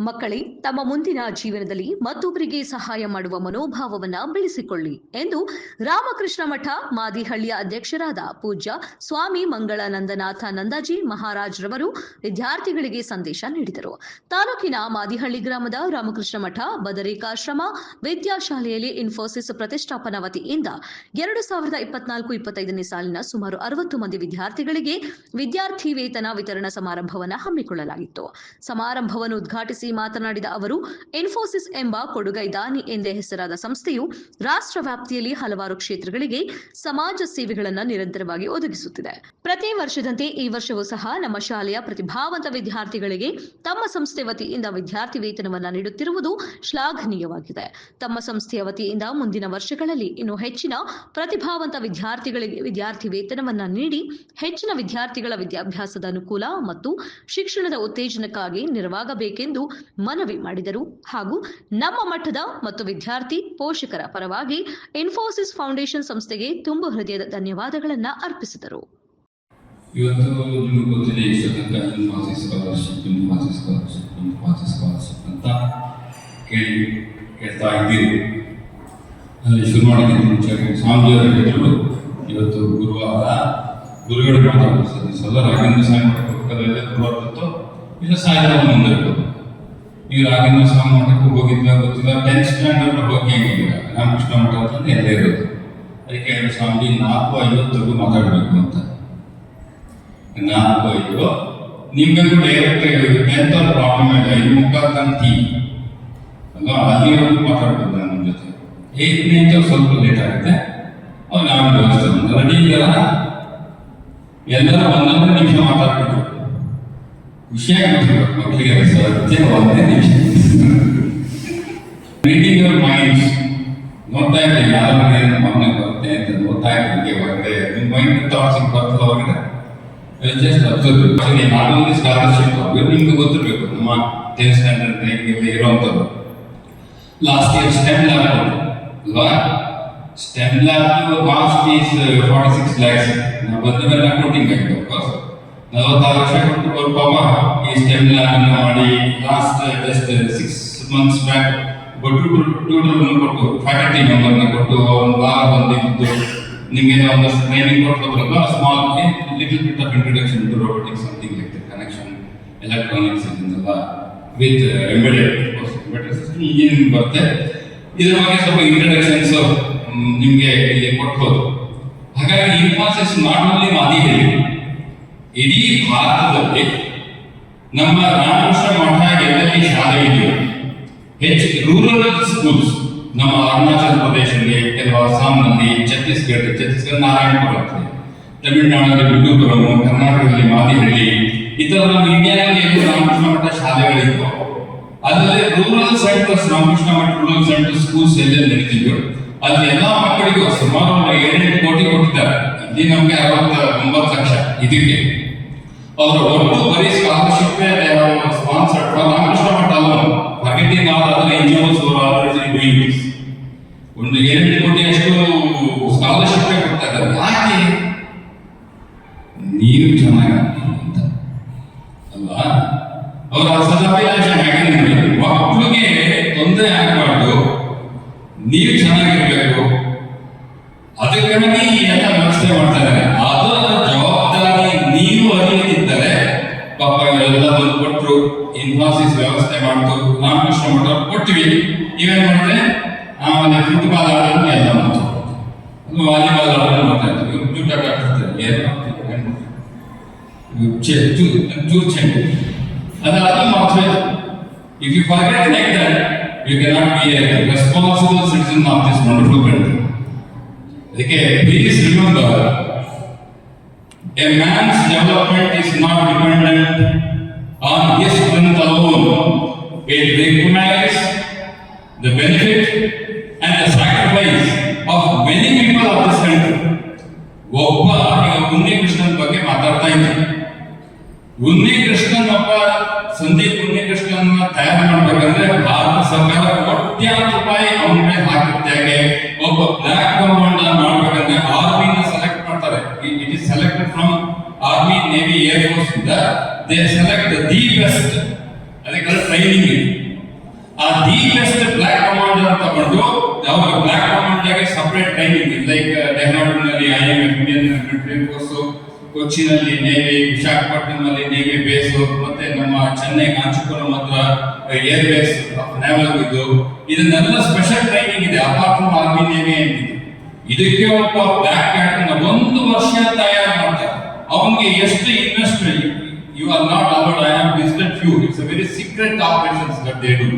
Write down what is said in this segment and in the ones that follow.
ಮಕ್ಕಳೇ, ತಮ್ಮ ಮುಂದಿನ ಜೀವನದಲ್ಲಿ ಮತ್ತೊಬ್ಬರಿಗೆ ಸಹಾಯ ಮಾಡುವ ಮನೋಭಾವವನ್ನ ಬೆಳೆಸಿಕೊಳ್ಳಿ ಎಂದು ರಾಮಕೃಷ್ಣ ಮಠ ಮಾದಿಹಳ್ಳಿಯ ಅಧ್ಯಕ್ಷರಾದ ಪೂಜ್ಯ ಸ್ವಾಮಿ ಮಂಗಳಾನಂದನಾಥ ನಂದಾಜಿ ಮಹಾರಾಜ್ ರವರು ವಿದ್ಯಾರ್ಥಿಗಳಿಗೆ ಸಂದೇಶ ನೀಡಿದರು. ತಾಲೂಕಿನ ಮಾದಿಹಳ್ಳಿ ಗ್ರಾಮದ ರಾಮಕೃಷ್ಣ ಮಠ ಬದರಿಕಾಶ್ರಮ ವಿದ್ಯಾಶಾಲೆಯಲ್ಲಿ ಇನ್ಫೋಸಿಸ್ ಪ್ರತಿಷ್ಠಾಪನಾ ವತಿಯಿಂದ 2024-25ನೇ ಸಾಲಿನ ಸುಮಾರು 60 ಮಂದಿ ವಿದ್ಯಾರ್ಥಿಗಳಿಗೆ ವಿದ್ಯಾರ್ಥಿ ವೇತನ ವಿತರಣಾ ಸಮಾರಂಭವನ್ನು ಹಮ್ಮಿಕೊಳ್ಳಲಾಗಿತ್ತು. ಸಮಾರಂಭವನ್ನು ಉದ್ಘಾಟಿಸಿ ಮಾತನಾಡಿದ ಅವರು, ಇನ್ಫೋಸಿಸ್ ಎಂಬ ಕೊಡುಗೈದಾನಿ ಎಂದೇ ಹೆಸರಾದ ಸಂಸ್ಥೆಯು ರಾಷ್ಟ್ರ ವ್ಯಾಪ್ತಿಯಲ್ಲಿ ಹಲವಾರು ಕ್ಷೇತ್ರಗಳಿಗೆ ಸಮಾಜ ಸೇವೆಗಳನ್ನು ನಿರಂತರವಾಗಿ ಒದಗಿಸುತ್ತಿದೆ. ಪ್ರತಿ ವರ್ಷದಂತೆ ಈ ವರ್ಷವೂ ಸಹ ನಮ್ಮ ಶಾಲೆಯ ಪ್ರತಿಭಾವಂತ ವಿದ್ಯಾರ್ಥಿಗಳಿಗೆ ತಮ್ಮ ಸಂಸ್ಥೆ ವತಿಯಿಂದ ವಿದ್ಯಾರ್ಥಿ ವೇತನವನ್ನು ನೀಡುತ್ತಿರುವುದು ಶ್ಲಾಘನೀಯವಾಗಿದೆ. ತಮ್ಮ ಸಂಸ್ಥೆಯ ವತಿಯಿಂದ ಮುಂದಿನ ವರ್ಷಗಳಲ್ಲಿ ಇನ್ನೂ ಹೆಚ್ಚಿನ ಪ್ರತಿಭಾವಂತ ವಿದ್ಯಾರ್ಥಿಗಳಿಗೆ ವಿದ್ಯಾರ್ಥಿ ವೇತನವನ್ನು ನೀಡಿ ಹೆಚ್ಚಿನ ವಿದ್ಯಾರ್ಥಿಗಳ ವಿದ್ಯಾಭ್ಯಾಸದ ಅನುಕೂಲ ಮತ್ತು ಶಿಕ್ಷಣದ ಉತ್ತೇಜನಕ್ಕಾಗಿ ನೆರವಾಗಬೇಕೆಂದು ಮನವಿ ಮಾಡಿದರು. ಹಾಗೂ ನಮ್ಮ ಮಠದ ಮತ್ತು ವಿದ್ಯಾರ್ಥಿ ಪೋಷಕರ ಪರವಾಗಿ ಇನ್ಫೋಸಿಸ್ ಫೌಂಡೇಶನ್ ಸಂಸ್ಥೆಗೆ ತುಂಬು ಹೃದಯದ ಧನ್ಯವಾದಗಳನ್ನು ಅರ್ಪಿಸಿದರು. ಇವತ್ತು ನಿಮಗೆ ಗೊತ್ತಿದೆ, ಇನ್ಫೋಸಿಸ್ ಅಂತ ಕೇಳ್ತಾ ಇದ್ದೀರಿ. ಅಲ್ಲಿ ಶುರು ಮಾಡೋದಕ್ಕೆ ಮುಂಚೆ ಸ್ವಾಮಿಜಿಯವರು ಹೇಳಿದ್ರು, ಇವತ್ತು ಗುರುವಾರ ಗುರುಗಳು ಮಾತಾಡ್ತಾರೆ. ಸಲ ರಾಘವೇಂದ್ರ ಸ್ವಾಮಿ ಮಠಕ್ಕೆ ಹೋಗ್ತಾರೆ, ಗುರುವಾರದ್ದು ಇಲ್ಲ ಸಾಯಂಕಾಲ ಮುಂದೆ ಇರ್ಬೋದು. ನೀವು ರಾಘವೇಂದ್ರ ಸ್ವಾಮಿ ಮಠಕ್ಕೆ ಹೋಗಿದ್ದ ಗೊತ್ತಿಲ್ಲ, 10th ಸ್ಟ್ಯಾಂಡರ್ಡ್ ಹೋಗಿ ಹೆಂಗಿದ್ದೀರ ರಾಮಕೃಷ್ಣ ಮಠ ಅಂತ ಎಲ್ಲೇ ಇರೋದು. ಅದಕ್ಕೆ ಹೇಳಿ ಸ್ವಾಮಿ 4:50 ಮಾತಾಡಬೇಕು ಅಂತ. 4:05 ನಿಮ್ಗೂ ಡೈರೆಕ್ಟ್ 10th ಪ್ರಾಬ್ಲಮ್ ಇಲ್ಲ, ಇದು ಮುಖಾಂತಿ ಅಲ್ವಾ, ಅಲ್ಲಿವರೆಗೂ ಮಾತಾಡ್ಬೋದು ನಮ್ಮ ಜೊತೆ. 8ನೇ ಸ್ವಲ್ಪ ಲೇಟ್ ಆಗುತ್ತೆ. ಅವ್ರು ನಾವು ವ್ಯವಸ್ಥೆ ರೆಡಿ ಇದೆಯಲ್ಲ, ಎಲ್ಲರೂ 1 ನಿಮಿಷ ಮಾತಾಡ್ಬೇಕು. ವಿಷಯ ಮಕ್ಕಳಿಗೆ ಸತ್ಯ 1 ನಿಮಿಷ. ರೀಡಿಂಗ್ ಯುವರ್ ಮೈಂಡ್ಸ್, ನೋಡ್ತಾ ಇದ್ದೆ ಯಾರಿಗೆ ಮನೆ ಬರುತ್ತೆ ಅಂತ ನೋಡ್ತಾ ಇದ್ದೆ. ಹೊರಗಡೆ ನಿಮ್ಮ ಮೈಂಡ್ ಥಾಟ್ಸ್ ಬರ್ತಲ್ಲ ಹೊರಗಡೆ, just observe. Not only scholarship, ನಿಮ್ಗೆ ಗೊತ್ತಿರಬೇಕು ನಮ್ಮ 10th ಸ್ಟ್ಯಾಂಡರ್ಡ್ ಹಿಂಗೆಲ್ಲ ಇರೋವಂಥದ್ದು. ಲಾಸ್ಟ್ ಇಯರ್ ಸ್ಟೆಮ್ ಲ್ಯಾಬ್ ಅಲ್ವಾ, stem lab cost is 46 lakhs. ನಾವು ಬಂದ ಮೇಲೆ ಅಕೌಂಟಿಂಗ್ ಆಗಿದೆ. ಅಫ್ಕೋರ್ಸ್ 46 ಲಕ್ಷ ಕೊಟ್ಟು ಅವ್ರ ಪಾಪ ಈ ಸ್ಟೆಮ್ ಲ್ಯಾಬ್ ಮಾಡಿ ಲಾಸ್ಟ್ ಜಸ್ಟ್ 6 months ಬ್ಯಾಕ್ ಕೊಟ್ಟು ಫ್ಯಾಕಲ್ಟಿ ಮೆಂಬರ್ನ ಕೊಟ್ಟು ಒಂದು ವಾರ ಬಂದಿದ್ದು ನಿಮಗೆ ಒಂದಷ್ಟು ಟ್ರೈನಿಂಗ್ ಕೊಟ್ಟವರೆಲ್ಲ small little bit of introduction to robotics, something like that, connection electronics ಇದನ್ನೆಲ್ಲ ವಿತ್ ಎಂಬೆಡೆಡ್ ಸಿಸ್ಟಮ್ ಇಂಜಿನಿಯರಿಂಗ್ ಬರುತ್ತೆ. ಇದ್ರ ಬಗ್ಗೆ ಸ್ವಲ್ಪ ಇಂಟ್ರೊಡಕ್ಷನ್ಸ್ ನಿಮಗೆ ಇಲ್ಲಿ ಕೊಟ್ಬೋದು. ಹಾಗಾಗಿ ಇನ್ಫೋಸಿಸ್ ನಾಟ್ ಓನ್ಲಿ ಮಾದಿಹಳ್ಳಿ, ಇಡೀ ಭಾರತದಲ್ಲಿ ನಮ್ಮ ರಾಮಕೃಷ್ಣ ಮಠ ಎಲ್ಲೆಲ್ಲಿ ಶಾಲೆ ಇದೆಯೋ, ರೂರಲ್ ಸ್ಕೂಲ್ಸ್ ನಮ್ಮ ಅರುಣಾಚಲ ಪ್ರದೇಶದಲ್ಲಿ, ಕೆಲವು ಅಸ್ಸಾಂನಲ್ಲಿ, ಛತ್ತೀಸ್ಗಢ ನಾರಾಯಣಪುರ ಆಗ್ತದೆ, ತಮಿಳುನಾಡಲ್ಲಿ ವಿಡ್ಡೂಪುರಂ, ಕರ್ನಾಟಕದಲ್ಲಿ ಮಾದಿಹಳ್ಳಿ, ಈ ಥರ ನಮ್ಮ ಇಂಡಿಯಾದಲ್ಲಿ ಎಲ್ಲೂ ರಾಮಕೃಷ್ಣ ಮಠ ಶಾಲೆಗಳಿತ್ತು. ಅದರಲ್ಲಿ rural centres, Ramakrishna Math rural centre schools ಎಲ್ಲೆಲ್ಲಿ ನಡೀತಿದ್ರು ಅಲ್ಲಿ ಎಲ್ಲಾ ಮಕ್ಕಳಿಗೂ ಸುಮಾರು 7 ಕೋಟಿ ಕೊಟ್ಟಿದ್ದಾರೆ. ಇಲ್ಲಿ ನಮ್ಗೆ 69 ಲಕ್ಷ ಇದಕ್ಕೆ. ಅವರು ಒಟ್ಟು ಬರೀ ಸ್ಕಾಲರ್ಶಿಪ್ ಸ್ಪಾನ್ಸರ್ಡ್ ರಾಮಕೃಷ್ಣ ಮಠ ಅಲ್ಲ, ಮಾರ್ಕೆಟಿಂಗ್ ಆದ್ರೆ NGOs ಒಂದು 7 ಕೋಟಿ ಅಷ್ಟು ಸ್ಕಾಲರ್ಶಿಪ್ ಕೊಡ್ತಾ ಇದ್ದಾರೆ. ಯಾಕೆ? ನೀವು ಚೆನ್ನಾಗಿ ಅಂತ ಅಲ್ವಾ, ಅವರ ಸದಾಭಿಲಾಷ ಮಕ್ಕಳಿಗೆ ತೊಂದರೆ ಆಗಬಾರ್ದು, ನೀವು ಚೆನ್ನಾಗಿರ್ಬೇಕು, ಅದಕ್ಕಾಗಿ ಎಲ್ಲ ವ್ಯವಸ್ಥೆ ಮಾಡ್ತಾ ಇದ್ದಾರೆ. ಅದರ ಜವಾಬ್ದಾರಿ ನೀವು ಅರಿಯದಿದ್ದರೆ ಪಾಪ ಇವರೆಲ್ಲ ಬಂದು ಕೊಟ್ಟರು, ಇನ್ಫೋಸಿಸ್ ವ್ಯವಸ್ಥೆ ಮಾಡ್ತು, ರಾಮಕೃಷ್ಣ ಮಠ ಕೊಟ್ಟಿವಿ, ಇವೇನ್ ಮಾಡಿದ್ರೆ ಆಮೇಲೆ ಫುಟ್ಬಾಲ್ ಆಡೋದು ಎಲ್ಲ ಮಾಡ್ತಾರೆ, ವಾಲಿಬಾಲ್ ಆಡೋದು ಮಾಡ್ತಾ ಇರ್ತೀವಿ, ಜೂಟಾಟ ಆಡ್ತಿರ್ತಾರೆ, ಚೂರು ಚೆಂಡು ಅದಾದ್ರೂ ಮಾಡ್ತೇವೆ. If you forget like that, you cannot be a responsible citizen of this wonderful country. Okay, please remember, a man's development is not dependent on his strength alone. It requires the benefit and the sacrifice of many people of this country. ಒಬ್ಬ ಉನ್ನಿ ಕೃಷ್ಣನ್ ಬಗ್ಗೆ ಮಾತಾಡ್ತಾ ಇದ್ದೀನಿ. ಉನ್ನಿ ಕೃಷ್ಣನ್ ಒಬ್ಬ ಸಂದೀಪ್ ಉನ್ನಿ ಕೃಷ್ಣನ್ ತಯಾರು ಮಾಡ್ಬೇಕಂದ್ರೆ ಭಾರತ ಸರ್ಕಾರ ಕೋಟ್ಯಾಂತರ ರೂಪಾಯಿ ಅವನ ಮೇಲೆ ಹಾಕಿದ್ದಾಗೆ. ಒಬ್ಬ ಬ್ಲಾಕ್ ಕಮಾಂಡರ್ ಮಾಡ್ಬೇಕಂದ್ರೆ ಆರ್ಮಿನ ಸೆಲೆಕ್ಟ್ ಮಾಡ್ತಾರೆ. It is selected from army, navy, air force ಇಂದ ದೇ ಸೆಲೆಕ್ಟ್ ದಿ ಬೆಸ್ಟ್. ಅದಕ್ಕೆ training the best block commander ತಗೊಂಡು ಅವ್ರ ಬ್ಲಾಕ್ ಕಮಾಂಡರ್ಗೆ ಸಪರೇಟ್ ಟ್ರೈನಿಂಗ್ ಲೈಕ್ ಡೆಹ್ರಾಡೂನ್ನಲ್ಲಿ IMF ಇಂಡಿಯನ್ ಮಿಲಿಟರಿ ಫೋರ್ಸ್, ಕೊಚ್ಚಿನಲ್ಲಿ ನೇವಿ, ವಿಶಾಖಪಟ್ಟಣಂನಲ್ಲಿ ನೇವಿ ಬೇಸ್, ಮತ್ತೆ ನಮ್ಮ ಚೆನ್ನೈ ಕಾಂಚೀಪುರಂ ಹತ್ರ ಏರ್ ಬೇಸ್ ನೇವಲ್ ಇದು, ಇದನ್ನೆಲ್ಲ ಸ್ಪೆಷಲ್ ಟ್ರೈನಿಂಗ್ ಇದೆ ಅಪಾರ್ಟ್ ಫ್ರಮ್ ಆರ್ಮಿ ನೇವಿ ಅಂತಿದೆ. ಇದಕ್ಕೆ ಒಬ್ಬ ಬ್ಲಾಕ್ ಕ್ಯಾಟ್ 1 ವರ್ಷ ತಯಾರು ಮಾಡ್ತಾರೆ. ಅವನಿಗೆ ಎಷ್ಟು investment, you are not allowed, I am visited few, it's a very secret operations that they do.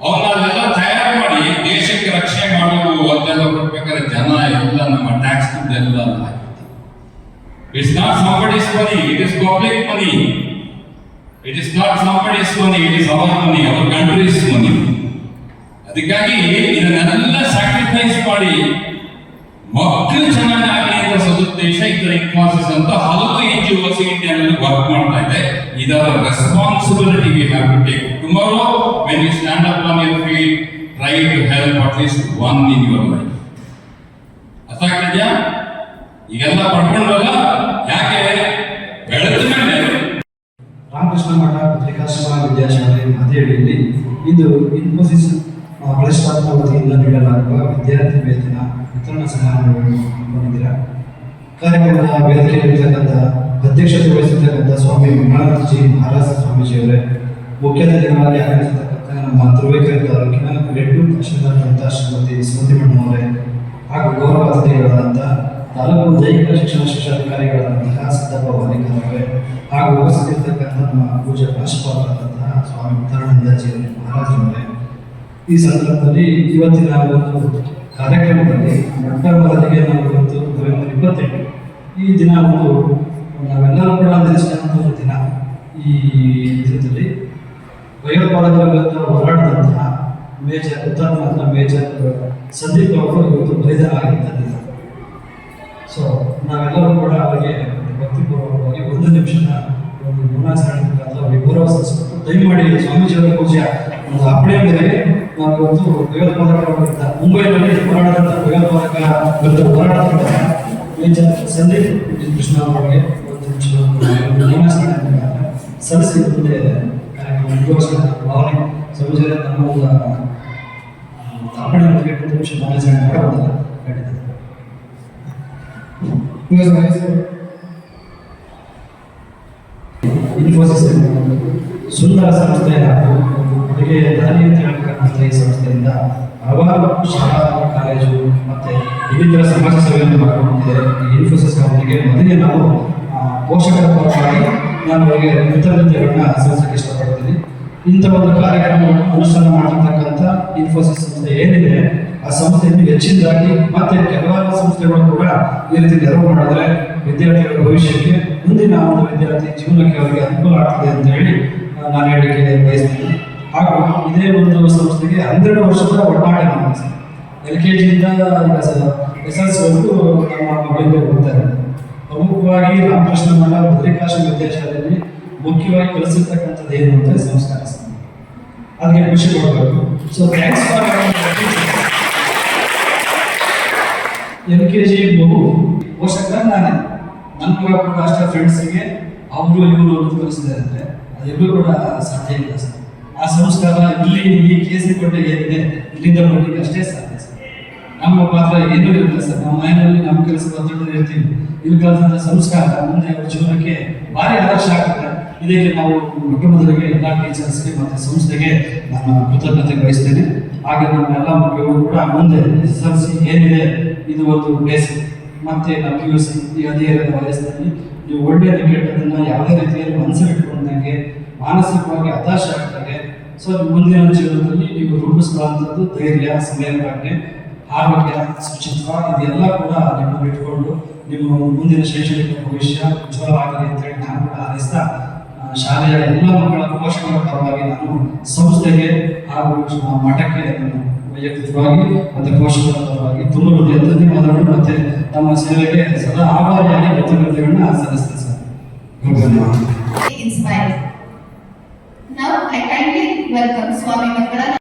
ಅವನ್ನೆಲ್ಲ ತಯಾರು ಮಾಡಿ ದೇಶಕ್ಕೆ ರಕ್ಷಣೆ ಮಾಡುವ ಅದೆಲ್ಲ ಕೊಡ್ಬೇಕಾದ್ರೆ ಜನ ಎಲ್ಲ ನಮ್ಮ ಟ್ಯಾಕ್ಸ್ ದುಡ್ಡೆಲ್ಲ ಹಾಕಿತ್ತು. It's not somebody's money, it is public money. It is not somebody's money, it is our money, our country's money. ಅದಕ್ಕಾಗಿ ಇದನ್ನೆಲ್ಲ ಸ್ಯಾಕ್ರಿಫೈಸ್ ಮಾಡಿ ಮಕ್ಕಳು ಚೆನ್ನಾಗಿ ಅಂತ ಸದುದ್ದೇಶ ಇದರ ಇನ್ಫೋಸಿಸ್ ಅಂತ ಹಲವು NGOs ಇಂಡಿಯಾದಲ್ಲಿ ವರ್ಕ್ ಮಾಡ್ತಾ ಇದೆ. ಇದರ responsibility we have to take. Tomorrow when you stand up on your feet, try to help at least one in your life. ಅರ್ಥ ಆಗ್ತಿದ್ಯಾ? ಈಗೆಲ್ಲ ಪಡ್ಕೊಂಡಲ್ಲ, ಯಾಕೆ ಬೆಳೆದ ಮೇಲೆ ರಾಮಕೃಷ್ಣ ಮಠ ಪತ್ರಿಕಾಶ್ರಮ ವಿದ್ಯಾಶಾಲೆ ಮಧೇಳಿಯಲ್ಲಿ ಇಂದು ಇನ್ಫೋಸಿಸ್ ಪ್ರತಿಷ್ಠಾಪನಾ ವತಿಯಿಂದ ನೀಡಲಾಗುವ ವಿದ್ಯಾರ್ಥಿ ವೇತನ ವಿತರಣಾ ಸಮಾರಂಭವನ್ನು ಹಮ್ಮಿಕೊಂಡಿದ್ದೀರಾ. ಕಾರ್ಯಕ್ರಮದ ವೇದಿಕೆಯಲ್ಲಿರ್ತಕ್ಕಂಥ ಅಧ್ಯಕ್ಷತೆ ವಹಿಸಿರ್ತಕ್ಕಂಥ ಸ್ವಾಮಿ ಮಂಗಳಾನಂದಜಿ ಮಹಾರಾಜ ಸ್ವಾಮೀಜಿಯವರೇ, ಮುಖ್ಯ ಅತಿಥಿಗಳಾಗಿ ಆಗಮಿಸಿರ್ತಕ್ಕಂಥ ನಮ್ಮ ತುರುವೇಕೆರೆ ತಾಲೂಕಿನ ಗ್ರೇಡ್ 2 ತಹಶೀಲ್ದಾರ್ ಶ್ರೀಮತಿ ಸ್ಮೃತಿ ಮೇಡಮ್ ಹಾಗೂ ಗೌರವ ಅತಿಥಿಗಳಾದಂಥ ತಾಲೂಕು ದೈಹಿಕ ಶಿಕ್ಷಣ ಶಿಕ್ಷಾಧಿಕಾರಿಗಳಾದಂತಹ ಸಿದ್ದಪ್ಪ ವಾಲಿಕರ್ ಅವರೇ ಹಾಗೂ ಉಪಸ್ಥಿತಿರ್ತಕ್ಕಂಥ ನಮ್ಮ ಪೂಜಾ ಪ್ರಾಂಶುಪಾಲರಾದಂತಹ ಸ್ವಾಮಿ ಮುತ್ತರಾನಂದಜಿ ಮಹಾರಾಜರವರೇ, ಈ ಸಂದರ್ಭದಲ್ಲಿ ಇವತ್ತಿನ ಒಂದು ಕಾರ್ಯಕ್ರಮದಲ್ಲಿ ಮೊಟ್ಟಮೊದಲಿಗೆ ನಾವು ಇವತ್ತು ನವೆಂಬರ್ 28 ಈ ದಿನ ಒಂದು ನಾವೆಲ್ಲರೂ ಕೂಡ ನೆನೆಸಿದಂಥ ಒಂದು ದಿನ. ಈ ದಿನದಲ್ಲಿ ಭಯೋತ್ಪಾದಕರ ವಿರುದ್ಧ ಹೋರಾಟದಂತಹ ಹುತಾತ್ಮ ಮೇಜರ್ ಸಂದೀಪ್ ಅವರು ಇವತ್ತು ಬಲಿದಾನ ಆಗಿದ್ದ ದಿನ. ಸೊ ನಾವೆಲ್ಲರೂ ಕೂಡ ಅವರಿಗೆ ಭಕ್ತಿಪೂರ್ವಕವಾಗಿ 1 ನಿಮಿಷದ ಒಂದು ಗುಣಾಚರಣೆ ಮುಖಾಂತರ ಅವರಿಗೆ ಗೌರವ ಸಲ್ಲಿಸಬೇಕು. ದಯಮಾಡಿ ಸ್ವಾಮೀಜಿಯವರ ಪೂಜೆಯ ಒಂದು ಅಪ್ಪಣೆ ಮೇರೆಗೆ ನಾವು ಇವತ್ತು ಭಯೋತ್ಪಾದಕರ ವಿರುದ್ಧ ಮುಂಬೈನಲ್ಲಿ ಹೋರಾಟದ ಭಯೋತ್ಪಾದಕರ ವಿರುದ್ಧ ಹೋರಾಟದ ಮೇಜರ್ ಸಂದೀಪ್ ಕೃಷ್ಣ ಅವರಿಗೆ 1 ನಿಮಿಷದ ಗುಣಾಚರಣೆ ಮುಖಾಂತರ ಸಲ್ಲಿಸಿ ಮುಂದೆ ಕಾರ್ಯಕ್ರಮ ಮುಂದುವರಿಸಿದ ಭಾವನೆ ಸ್ವಾಮೀಜಿಯವರ ನಮ್ಮ ಒಂದು ಅಪ್ಪಣೆ ಮೇಲೆ 1 ನಿಮಿಷ ಗುಣಾಚರಣೆ ಮಾಡಬಹುದಲ್ಲ? ಖಂಡಿತ. ಇನ್ಫೋಸಿಸ್ ಸುಂದರ ಸಂಸ್ಥೆ ಹಾಗೂ ಅಡುಗೆ ದಾರಿ ಅಂತ ಹೇಳ್ತಕ್ಕಂಥ ಈ ಸಂಸ್ಥೆಯಿಂದ ಹಲವಾರು ಶಾಲಾ ಕಾಲೇಜು ಮತ್ತು ಇನ್ನಿತರ ಸಮಾಜ ಸೇವೆಯನ್ನು ಮಾಡಿಕೊಂಡಿದೆ. ಈ ಇನ್ಫೋಸಿಸ್ ಕಂಪನಿಗೆ ಮೊದಲೇ ನಾವು ಪೋಷಕರ ಪರವಾಗಿ ನಾನು ಅವರಿಗೆ ಕೃತಜ್ಞತೆಗಳನ್ನ ಸಲ್ಲಿಸಕ್ಕೆ ಇಷ್ಟಪಡ್ತೀನಿ. ಇಂಥ ಒಂದು ಕಾರ್ಯಕ್ರಮವನ್ನು ಅನುಷ್ಠಾನ ಮಾಡಿರ್ತಕ್ಕಂಥ ಇನ್ಫೋಸಿಸ್ ಸಂಸ್ಥೆ ಏನಿದೆ ಆ ಸಂಸ್ಥೆಯನ್ನು ಹೆಚ್ಚಿನದಾಗಿ ಮತ್ತೆ ಕೆಲವಾರು ಸಂಸ್ಥೆಗಳು ಕೂಡ ಈ ರೀತಿ ನೆರವು ಮಾಡಿದ್ರೆ ವಿದ್ಯಾರ್ಥಿಗಳ ಭವಿಷ್ಯಕ್ಕೆ ಮುಂದಿನ ಒಂದು ವಿದ್ಯಾರ್ಥಿ ಜೀವನಕ್ಕೆ ಅವರಿಗೆ ಅನುಕೂಲ ಆಗ್ತದೆ ಅಂತ ಹೇಳಿ ನಾನು ಹೇಳಿಕೆ ಬಯಸ್ತೀನಿ. ಹಾಗೂ ಇದೇ ಒಂದು ಸಂಸ್ಥೆಗೆ 12 ವರ್ಷದ ಒಡನಾಟ ಇದೆ. LKG ಇಂದ SLC ವರೆಗೂ ನಮ್ಮ ಮಕ್ಕಳಿಗೆ ಹೋಗ್ತಾರೆ. ಪ್ರಮುಖವಾಗಿ ರಾಮಕೃಷ್ಣ ಮಠ ಪತ್ರಿಕಾಶ್ರಮ ವಿದ್ಯಾಶಾಲೆಯಲ್ಲಿ ಮುಖ್ಯವಾಗಿ ಕಲಿಸಿರ್ತಕ್ಕಂಥದ್ದು ಏನು ಅಂದರೆ ಸಂಸ್ಕಾರ. ಅದಕ್ಕೆ ಖುಷಿ ಕೊಡಬೇಕು. ಸೊ ಥ್ಯಾಂಕ್ಸ್ ಫಾರ್ LKG ಮಗು ಪೋಷಕರ ನಾನೇ, ನನ್ನ ಮಗ ಕೂಡ ಅಷ್ಟೇ ಫ್ರೆಂಡ್ಸಿಗೆ ಅವರು ಇವರು ಅನ್ನೋದು ಕಲಿಸಿದ್ದಾರೆ ಅಂದರೆ ಅದೆಲ್ಲೂ ಕೂಡ ಸಾಧ್ಯ ಇಲ್ಲ ಸರ್. ಆ ಸಂಸ್ಕಾರ ಇಲ್ಲಿ ಈ KC ಏನಿದೆ ಇಲ್ಲಿಂದ ಬರಲಿಕ್ಕೆ ಅಷ್ಟೇ ಸಾಧ್ಯ ಸರ್. ನಮ್ಮ ಪಾತ್ರ ಏನೂ ಇರಲಿಲ್ಲ ಸರ್. ನಮ್ಮ ಮನೆಯಲ್ಲಿ ನಮ್ಮ ಕೆಲಸ ಒತ್ತಡ ಇರ್ತೀವಿ. ಇಲ್ಲಿ ಕಲಿತಂಥ ಸಂಸ್ಕಾರ ಮುಂದೆ ಅವ್ರ ಜೀವನಕ್ಕೆ ಭಾರಿ ಆದರ್ಶ ಆಗ್ತದೆ. ಇದಕ್ಕೆ ನಾವು ಮೊಟ್ಟಮೊದಲಿಗೆ ಎಲ್ಲ ಟೀಚರ್ಸ್ಗೆ ಮತ್ತು ಸಂಸ್ಥೆಗೆ ನಾನು ಕೃತಜ್ಞತೆ ಬಯಸ್ತೇನೆ. ಹಾಗೆ ನಮ್ಮೆಲ್ಲ ಮಕ್ಕಳು ಕೂಡ ಮುಂದೆ SSLC ಏನಿದೆ ಇದು ಒಂದು ಬೇಸಿಕ್, ಮತ್ತೆ ನಾವು PUC ಈ ಹದಿಹರೆಯದ ವಯಸ್ಸಿನಲ್ಲಿ ನೀವು ಒಳ್ಳೆಯ ಕೆಟ್ಟದನ್ನು ಯಾವುದೇ ರೀತಿಯಲ್ಲಿ ಮನಸ್ಸಲ್ಲಿ ಇಟ್ಕೊಂಡಂಗೆ ಮಾನಸಿಕವಾಗಿ ಹತಾಶ ಆಗ್ತಾರೆ. ಸೊ ಮುಂದಿನ ಜೀವನದಲ್ಲಿ ನೀವು ರೂಪಿಸುವಂಥದ್ದು ಧೈರ್ಯ, ಸಮಯಪ್ರಜ್ಞೆ, ಆರೋಗ್ಯ, ಶುಚಿತ್ವ ಇದೆಲ್ಲ ಕೂಡ ನಿಮ್ಮನ್ನು ಇಟ್ಕೊಂಡು ನಿಮ್ಮ ಮುಂದಿನ ಶೈಕ್ಷಣಿಕ ಭವಿಷ್ಯ ಉಜ್ವಲವಾಗಲಿ ಅಂತೇಳಿ ನಾನು ಕೂಡ ಹಾರೈಸ್ತಾ ಶಾಲೆಯ ಎಲ್ಲ ಮಕ್ಕಳ ಪೋಷಕರ ಪರವಾಗಿ ನಾನು ಸಂಸ್ಥೆಗೆ ಹಾಗೂ ಮಠಕ್ಕೆ ವೈಯಕ್ತಿಕವಾಗಿ ಮತ್ತು ಪೋಷಕರ ಪರವಾಗಿ ತುಂಬ ಧನ್ಯವಾದಗಳು ಮತ್ತು ನಮ್ಮ ಸೇವೆಗೆ ಸದಾ ಆಭಾರಿಯಾಗಿ ಕೃತಜ್ಞತೆಗಳನ್ನ ಸಲ್ಲಿಸ್ತೇನೆ ಸರ್. ಧನ್ಯವಾದ. Now I kindly welcome Swami Mangalananda.